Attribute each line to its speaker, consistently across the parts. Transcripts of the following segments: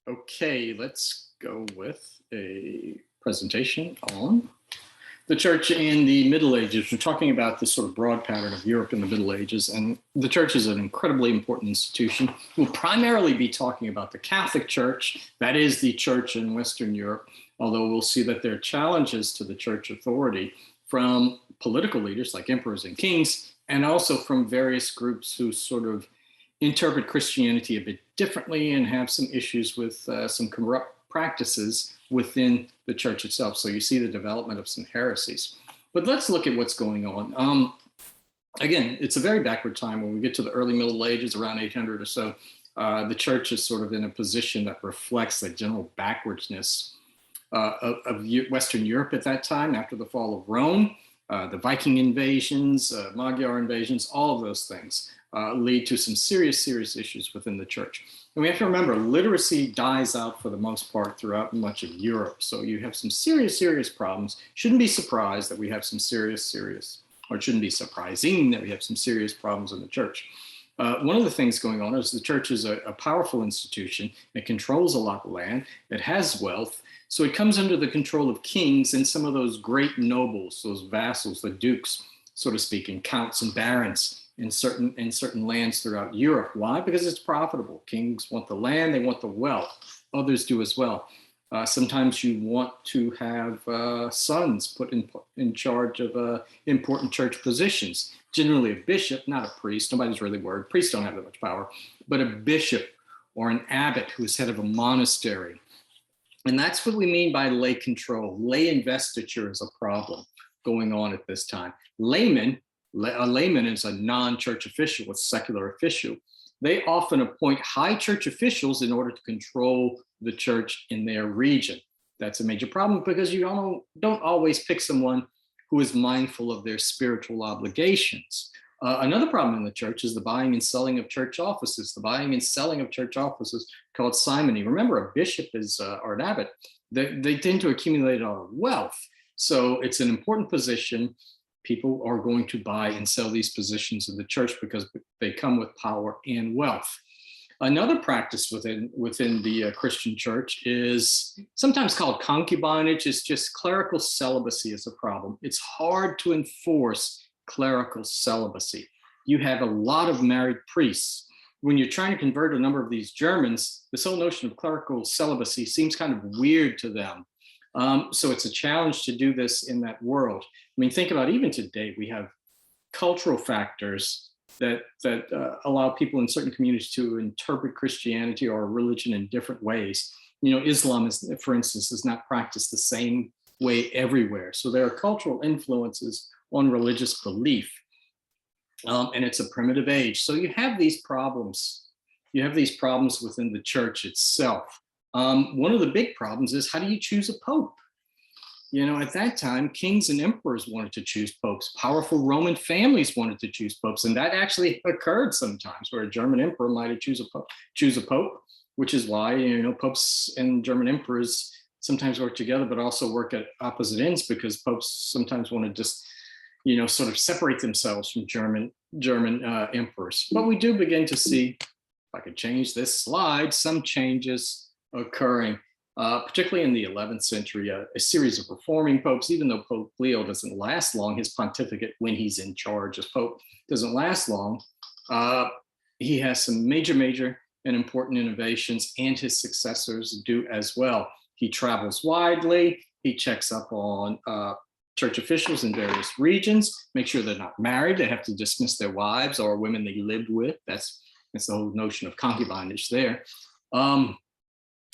Speaker 1: Okay, let's go with a presentation on the church in the Middle Ages. We're talking about this sort of broad pattern of Europe in the Middle Ages, and the church is an incredibly important institution. We'll primarily be talking about the Catholic Church, that is the church in Western Europe, although we'll see that there are challenges to the church authority from political leaders like emperors and kings, and also from various groups who sort of interpret Christianity a bit differently and have some issues with some corrupt practices within the church itself. So you see the development of some heresies. But let's look at what's going on. Again, it's a very backward time. When we get to the early Middle Ages, around 800 or so, the church is sort of in a position that reflects the general backwardsness of Western Europe at that time after the fall of Rome. The Viking invasions, Magyar invasions, all of those things lead to some serious issues within the church. And we have to remember, literacy dies out for the most part throughout much of Europe. So you have some serious problems. Shouldn't be surprised that we have some serious, or it shouldn't be surprising that we have some serious problems in the church. One of the things going on is the church is a powerful institution. It controls a lot of land. It has wealth. So it comes under the control of kings and some of those great nobles, those vassals, the dukes, so to speak, and counts and barons in certain lands throughout Europe. Why? Because it's profitable. Kings want the land, they want the wealth. Others do as well. Sometimes you want to have sons put in charge of important church positions. Generally a bishop, not a priest. Nobody's really worried. Priests don't have that much power, but a bishop or an abbot who is head of a monastery. And that's what we mean by lay control. Lay investiture is a problem going on at this time. A layman is a non-church official, a secular official. They often appoint high church officials in order to control the church in their region. That's a major problem because you don't always pick someone who is mindful of their spiritual obligations. Another problem in the church is the buying and selling of church offices. The buying and selling of church offices called simony. Remember, a bishop or an abbot, they tend to accumulate a lot of wealth. So it's an important position. People are going to buy and sell these positions in the church because they come with power and wealth. Another practice within the Christian church is sometimes called concubinage. It's just clerical celibacy is a problem. It's hard to enforce clerical celibacy. You have a lot of married priests. When you're trying to convert a number of these Germans, this whole notion of clerical celibacy seems kind of weird to them. So it's a challenge to do this in that world. I mean, think about even today, we have cultural factors that allow people in certain communities to interpret Christianity or religion in different ways. You know, Islam, for instance, is not practiced the same way everywhere. So there are cultural influences on religious belief. And it's a primitive age. So you have these problems. You have these problems within the church itself. One of the big problems is, how do you choose a pope? You know, at that time, kings and emperors wanted to choose popes. Powerful Roman families wanted to choose popes. And that actually occurred sometimes where a German emperor might choose a pope, which is why, you know, popes and German emperors sometimes work together, but also work at opposite ends, because popes sometimes want to just, you know, sort of separate themselves from German emperors. But we do begin to see, if I could change this slide, some changes occurring, particularly in the 11th century, a series of reforming popes. Even though Pope Leo doesn't last long, his pontificate when he's in charge as Pope doesn't last long, he has some major and important innovations, and his successors do as well. He travels widely, he checks up on church officials in various regions, make sure they're not married, they have to dismiss their wives or women they lived with. That's the whole notion of concubinage there.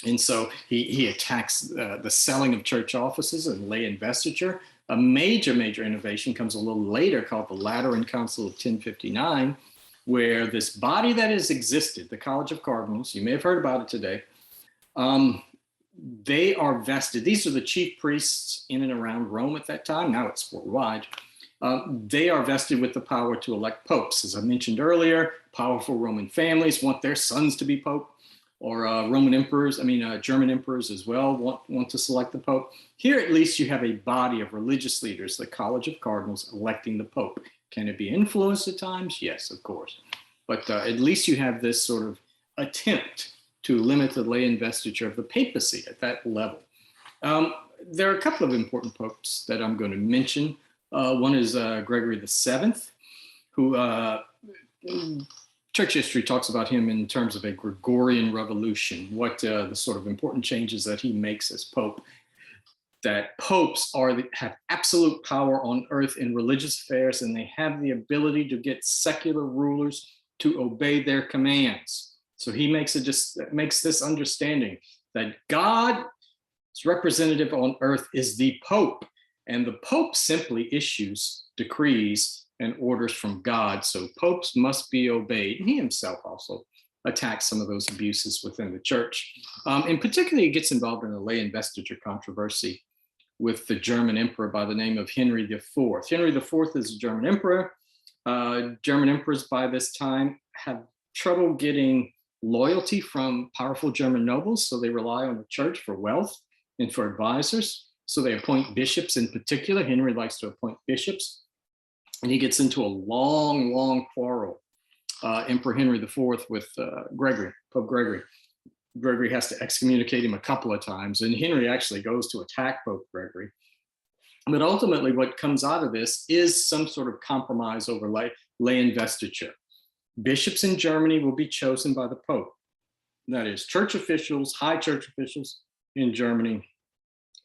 Speaker 1: And so he attacks the selling of church offices and lay investiture. A major innovation comes a little later, called the Lateran Council of 1059, where this body that has existed, the College of Cardinals, you may have heard about it today, they are vested. These are the chief priests in and around Rome at that time. Now it's worldwide. They are vested with the power to elect popes. As I mentioned earlier, powerful Roman families want their sons to be pope, or German emperors as well want to select the pope. Here, at least, you have a body of religious leaders, the College of Cardinals, electing the pope. Can it be influenced at times? Yes, of course. But at least you have this sort of attempt to limit the lay investiture of the papacy at that level. There are a couple of important popes that I'm going to mention. One is Gregory VII, who church history talks about him in terms of a Gregorian revolution, what the sort of important changes that he makes as pope, that popes have absolute power on earth in religious affairs, and they have the ability to get secular rulers to obey their commands. So he makes this understanding that God's representative on earth is the Pope, and the Pope simply issues decrees and orders from God. So popes must be obeyed. And he himself also attacks some of those abuses within the church. In particular, he gets involved in a lay investiture controversy with the German emperor by the name of Henry IV. Henry IV is a German emperor. German emperors by this time have trouble getting loyalty from powerful German nobles, so they rely on the church for wealth and for advisors. So they appoint bishops in particular. Henry likes to appoint bishops. And he gets into a long, long quarrel, Emperor Henry IV with Gregory, Pope Gregory. Gregory has to excommunicate him a couple of times, and Henry actually goes to attack Pope Gregory. But ultimately, what comes out of this is some sort of compromise over lay investiture. Bishops in Germany will be chosen by the Pope. That is, church officials, high church officials in Germany,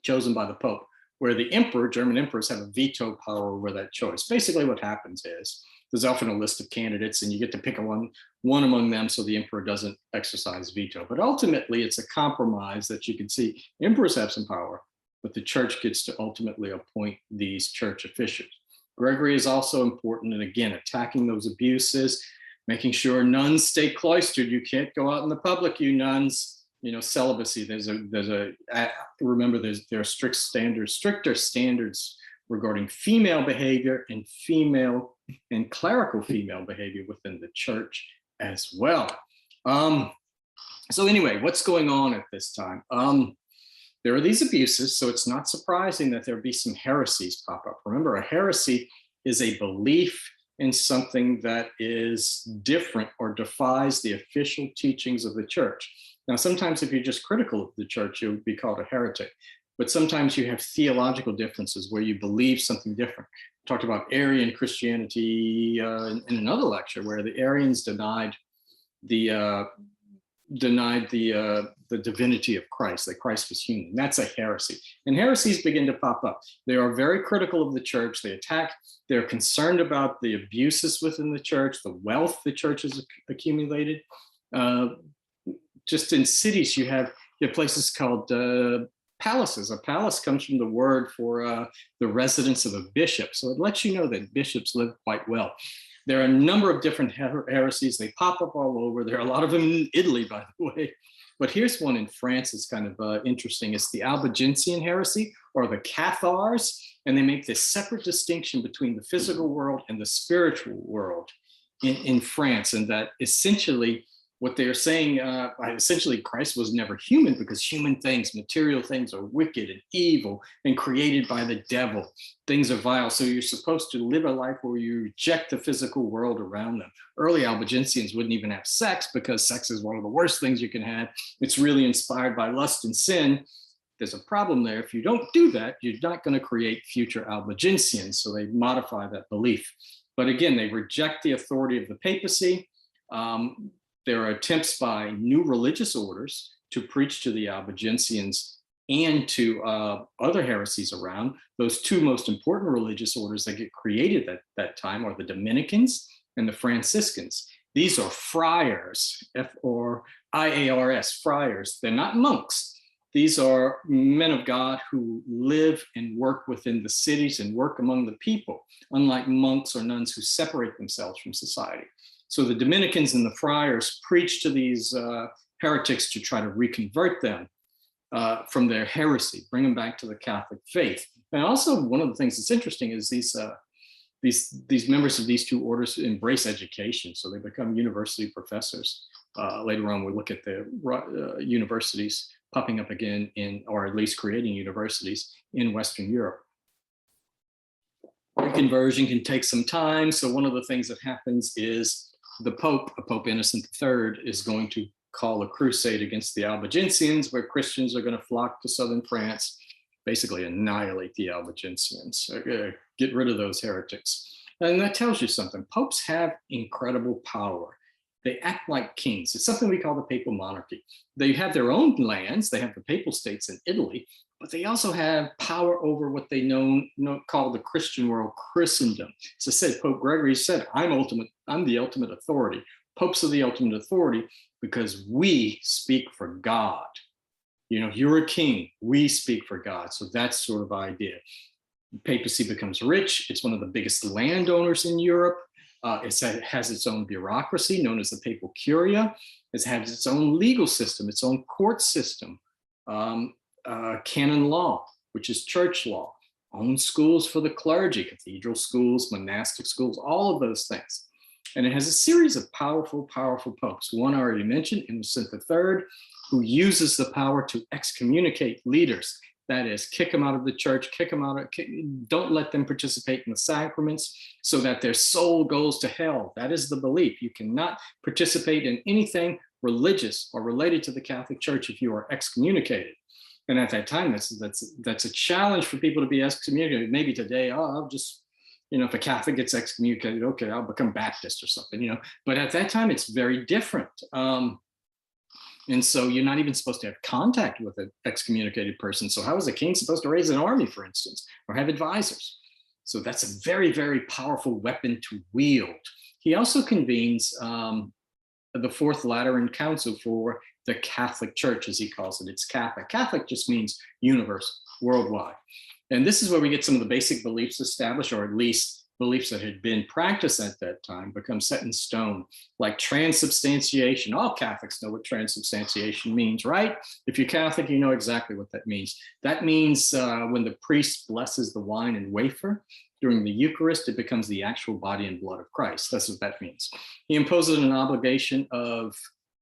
Speaker 1: chosen by the Pope, where the emperor, German emperors, have a veto power over that choice. Basically, what happens is there's often a list of candidates, and you get to pick one among them so the emperor doesn't exercise veto. But ultimately, it's a compromise that you can see. Emperors have some power, but the church gets to ultimately appoint these church officials. Gregory is also important, and again, attacking those abuses, making sure nuns stay cloistered. You can't go out in the public, you nuns. You know, celibacy. Remember, there are stricter standards regarding female behavior and female and clerical female behavior within the church as well. So anyway, what's going on at this time? There are these abuses, so it's not surprising that there be some heresies pop up. Remember, a heresy is a belief in something that is different or defies the official teachings of the church. Now, sometimes if you're just critical of the church, you would be called a heretic. But sometimes you have theological differences where you believe something different. I talked about Arian Christianity in another lecture, where the Arians denied the divinity of Christ, that Christ was human. That's a heresy. And heresies begin to pop up. They are very critical of the church. They attack. They're concerned about the abuses within the church, the wealth the church has accumulated. Just in cities, you have places called palaces. A palace comes from the word for the residence of a bishop. So it lets you know that bishops live quite well. There are a number of different heresies. They pop up all over. There are a lot of them in Italy, by the way. But here's one in France that's kind of interesting. It's the Albigensian heresy, or the Cathars. And they make this separate distinction between the physical world and the spiritual world in France. And that essentially, what they are saying, essentially Christ was never human, because human things, material things, are wicked and evil and created by the devil. Things are vile. So you're supposed to live a life where you reject the physical world around them. Early Albigensians wouldn't even have sex, because sex is one of the worst things you can have. It's really inspired by lust and sin. There's a problem there. If you don't do that, you're not going to create future Albigensians. So they modify that belief. But again, they reject the authority of the papacy. There are attempts by new religious orders to preach to the Albigensians and to other heresies around. Those two most important religious orders that get created at that time are the Dominicans and the Franciscans. These are friars, F-R-I-A-R-S, friars. They're not monks. These are men of God who live and work within the cities and work among the people, unlike monks or nuns who separate themselves from society. So the Dominicans and the friars preach to these heretics to try to reconvert them from their heresy, bring them back to the Catholic faith. And also, one of the things that's interesting is these members of these two orders embrace education, so they become university professors. Later on, we look at the universities popping up again or at least creating universities in Western Europe. Reconversion can take some time. So one of the things that happens is the Pope Innocent III, is going to call a crusade against the Albigensians, where Christians are going to flock to southern France, basically annihilate the Albigensians, get rid of those heretics. And that tells you something. Popes have incredible power. They act like kings. It's something we call the papal monarchy. They have their own lands. They have the papal states in Italy, but they also have power over what they call the Christian world, Christendom. As I said, Pope Gregory said, I'm the ultimate authority. Popes are the ultimate authority because we speak for God. You know, you're a king, we speak for God. So that's sort of idea. Papacy becomes rich. It's one of the biggest landowners in Europe. It has its own bureaucracy known as the Papal Curia. It has its own legal system, its own court system, canon law, which is church law, own schools for the clergy, cathedral schools, monastic schools, all of those things. And it has a series of powerful, powerful popes. One I already mentioned, Innocent III, who uses the power to excommunicate leaders. That is, kick them out of the church, don't let them participate in the sacraments so that their soul goes to hell. That is the belief. You cannot participate in anything religious or related to the Catholic Church if you are excommunicated. And at that time, that's a challenge for people to be excommunicated. Maybe today, I'll just, if a Catholic gets excommunicated, okay, I'll become Baptist or something, But at that time, it's very different. And so you're not even supposed to have contact with an excommunicated person. So how is a king supposed to raise an army, for instance, or have advisors? So that's a very, very powerful weapon to wield. He also convenes the Fourth Lateran Council for the Catholic Church, as he calls it. It's Catholic. Catholic just means universal, worldwide. And this is where we get some of the basic beliefs established, or at least beliefs that had been practiced at that time become set in stone, like transubstantiation. All Catholics know what transubstantiation means, right? If you're Catholic, you know exactly what that means. That means when the priest blesses the wine and wafer during the Eucharist, it becomes the actual body and blood of Christ. That's what that means. He imposes an obligation of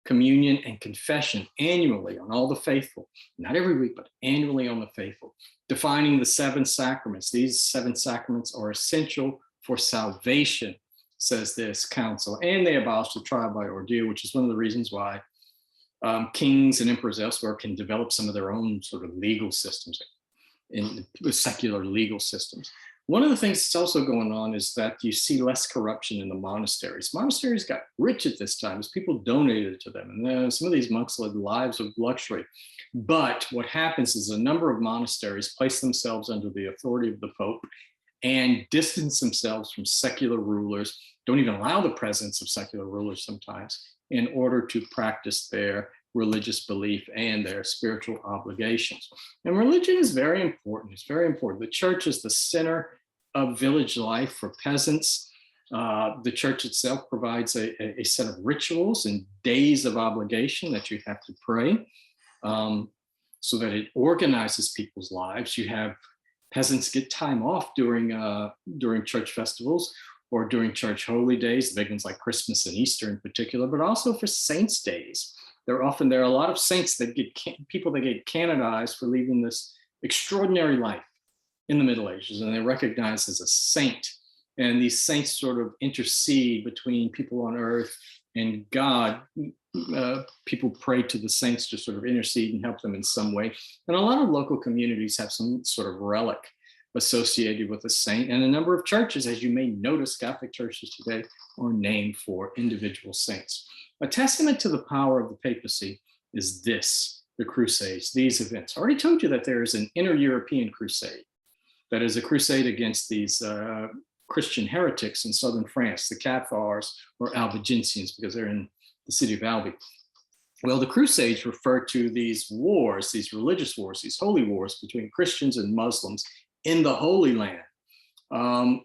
Speaker 1: communion and confession annually on all the faithful, not every week, but annually on the faithful, defining the 7 sacraments. These 7 sacraments are essential for salvation, says this council. And they abolished the trial by ordeal, which is one of the reasons why kings and emperors elsewhere can develop some of their own sort of legal systems, in secular legal systems. One of the things that's also going on is that you see less corruption in the monasteries. Monasteries got rich at this time as people donated to them. And some of these monks led lives of luxury. But what happens is a number of monasteries place themselves under the authority of the Pope and distance themselves from secular rulers, don't even allow the presence of secular rulers sometimes, in order to practice their religious belief and their spiritual obligations. And religion is very important. It's very important. The church is the center of village life for peasants. The church itself provides a set of rituals and days of obligation that you have to pray, so that it organizes people's lives. You have peasants get time off during church festivals or during church holy days, the big ones like Christmas and Easter in particular, but also for saints' days. There are a lot of saints that people that get canonized for leading this extraordinary life in the Middle Ages, and they're recognized as a saint. And these saints sort of intercede between people on earth and God. People pray to the saints to sort of intercede and help them in some way. And a lot of local communities have some sort of relic associated with a saint. And a number of churches, as you may notice, Catholic churches today are named for individual saints. A testament to the power of the papacy is this, the Crusades, these events. I already told you that there is an inter-European crusade. That is a crusade against these Christian heretics in southern France, the Cathars or Albigensians, because they're in the city of Albi. Well, the Crusades refer to these wars, these religious wars, these holy wars between Christians and Muslims in the Holy Land.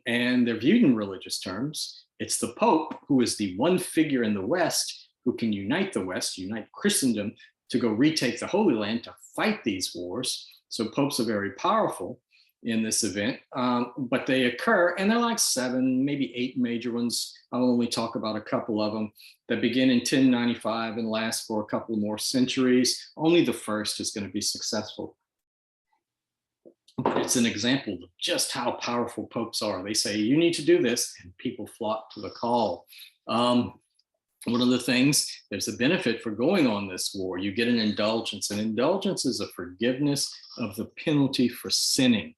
Speaker 1: And they're viewed in religious terms. It's the Pope who is the one figure in the West who can unite the West, unite Christendom to go retake the Holy Land to fight these wars. So popes are very powerful in this event, but they occur, and they're like 7, maybe 8 major ones. I'll only talk about a couple of them that begin in 1095 and last for a couple more centuries. Only the first is going to be successful. But it's an example of just how powerful popes are. They say, you need to do this, and people flock to the call. one of the things, there's a benefit for going on this war. You get an indulgence. An indulgence is a forgiveness of the penalty for sinning.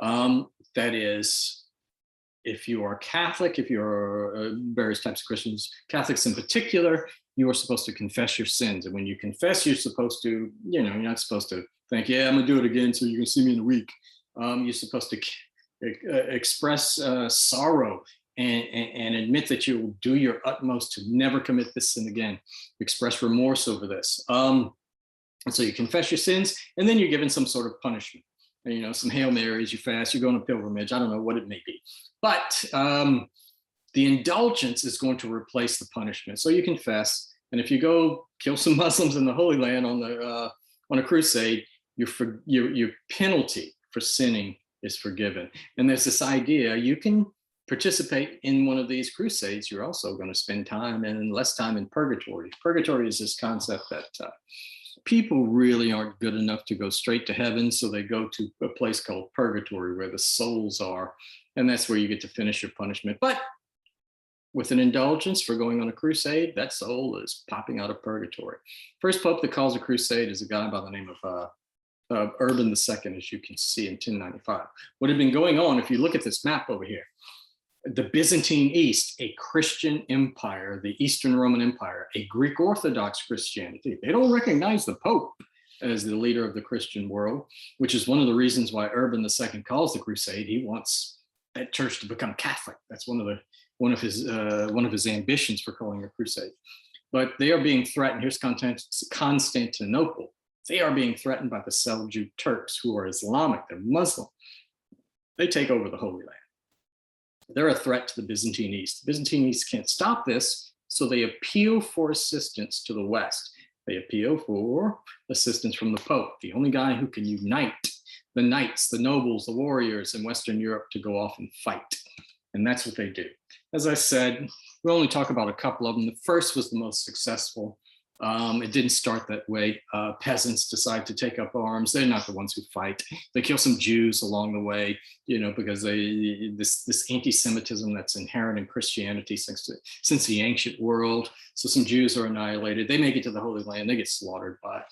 Speaker 1: That is, if you are Catholic, if you're various types of Christians, Catholics in particular, you are supposed to confess your sins. And when you confess, you're supposed to, you're not supposed to think, yeah, I'm gonna do it again, so you're gonna see me in a week. You're supposed to express sorrow and admit that you will do your utmost to never commit this sin again. Express remorse over this. And so you confess your sins, and then you're given some sort of punishment. Some Hail Marys, you fast, you go on a pilgrimage, I don't know what it may be. But the indulgence is going to replace the punishment. So you confess, and if you go kill some Muslims in the Holy Land on a crusade, your penalty for sinning is forgiven. And there's this idea, you can participate in one of these crusades, you're also going to spend time and less time in purgatory. Purgatory is this concept that people really aren't good enough to go straight to heaven, so they go to a place called purgatory where the souls are, and that's where you get to finish your punishment. But with an indulgence for going on a crusade, that soul is popping out of purgatory. First pope that calls a crusade is a guy by the name of Urban II, as you can see, in 1095. What had been going on, if you look at this map over here, the Byzantine East, a Christian empire, the Eastern Roman Empire, a Greek Orthodox Christianity. They don't recognize the Pope as the leader of the Christian world, which is one of the reasons why Urban II calls the crusade. He wants that church to become Catholic. That's one of his ambitions for calling a crusade. But they are being threatened. Here's Constantinople. They are being threatened by the Seljuk Turks, who are Islamic, they're Muslim. They take over the Holy Land. They're a threat to the Byzantine East. The Byzantine East can't stop this, so they appeal for assistance to the West. They appeal for assistance from the Pope, the only guy who can unite the knights, the nobles, the warriors in Western Europe to go off and fight. And that's what they do. As I said, we'll only talk about a couple of them. The first was the most successful. It didn't start that way. Peasants decide to take up arms. They're not the ones who fight. They kill some Jews along the way, because this anti-Semitism that's inherent in Christianity since the ancient world. So some Jews are annihilated. They make it to the Holy Land. They get slaughtered by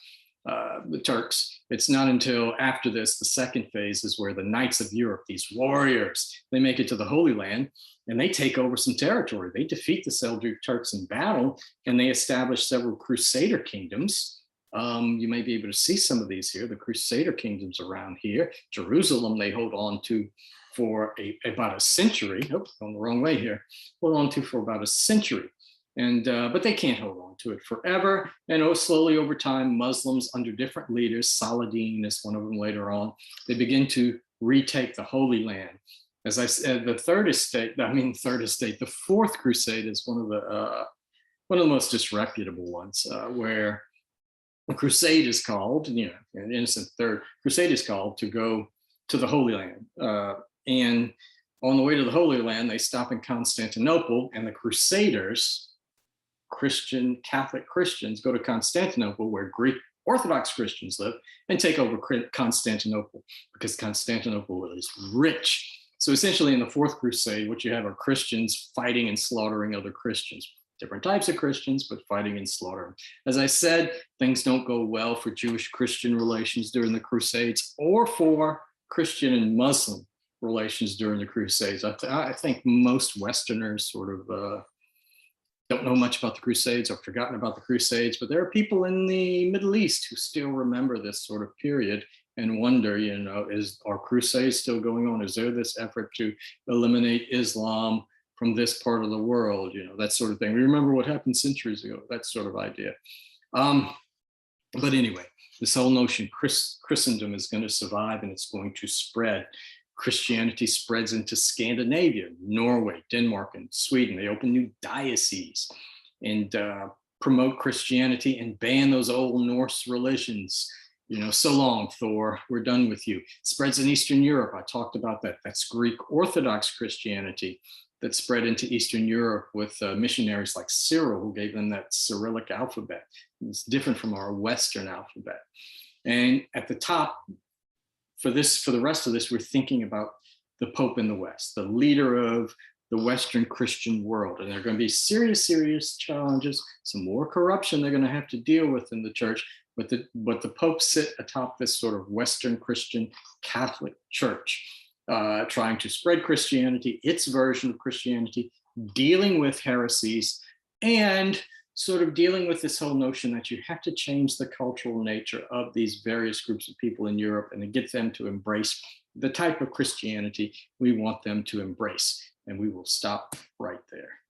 Speaker 1: the Turks. It's not until after this, the second phase, is where the Knights of Europe, these warriors, they make it to the Holy Land and they take over some territory. They defeat the Seljuk Turks in battle, and they establish several Crusader kingdoms. You may be able to see some of these here, the Crusader kingdoms around here. Jerusalem, they hold on to for about a century. Oops, going the wrong way here. Hold on to for about a century. And but they can't hold on to it forever. And slowly over time, Muslims under different leaders, Saladin is one of them later on, they begin to retake the Holy Land. As I said, the Fourth Crusade is one of the most disreputable ones, where a crusade is called, an innocent third crusade is called to go to the Holy Land. And on the way to the Holy Land, they stop in Constantinople, and the Crusaders, Catholic Christians, go to Constantinople, where Greek Orthodox Christians live, and take over Constantinople, because Constantinople is rich. So essentially in the Fourth Crusade, what you have are Christians fighting and slaughtering other Christians. Different types of Christians, but fighting and slaughtering. As I said, things don't go well for Jewish-Christian relations during the Crusades, or for Christian and Muslim relations during the Crusades. I think most Westerners sort of don't know much about the Crusades or forgotten about the Crusades, but there are people in the Middle East who still remember this sort of period and wonder, are Crusades still going on? Is there this effort to eliminate Islam from this part of the world? That sort of thing. We remember what happened centuries ago, that sort of idea. But anyway, this whole notion, Christendom is going to survive and it's going to spread. Christianity spreads into Scandinavia, Norway, Denmark, and Sweden. They open new dioceses and promote Christianity and ban those old Norse religions. So long, Thor, we're done with you. Spreads in Eastern Europe. I talked about that. That's Greek Orthodox Christianity that spread into Eastern Europe with missionaries like Cyril, who gave them that Cyrillic alphabet. It's different from our Western alphabet. And at the top, for the rest of this, we're thinking about the Pope in the West, the leader of the Western Christian world. And there are going to be serious, serious challenges, some more corruption they're going to have to deal with in the church. But the popes sit atop this sort of Western Christian Catholic Church, trying to spread Christianity, its version of Christianity, dealing with heresies, and sort of dealing with this whole notion that you have to change the cultural nature of these various groups of people in Europe and to get them to embrace the type of Christianity we want them to embrace. And we will stop right there.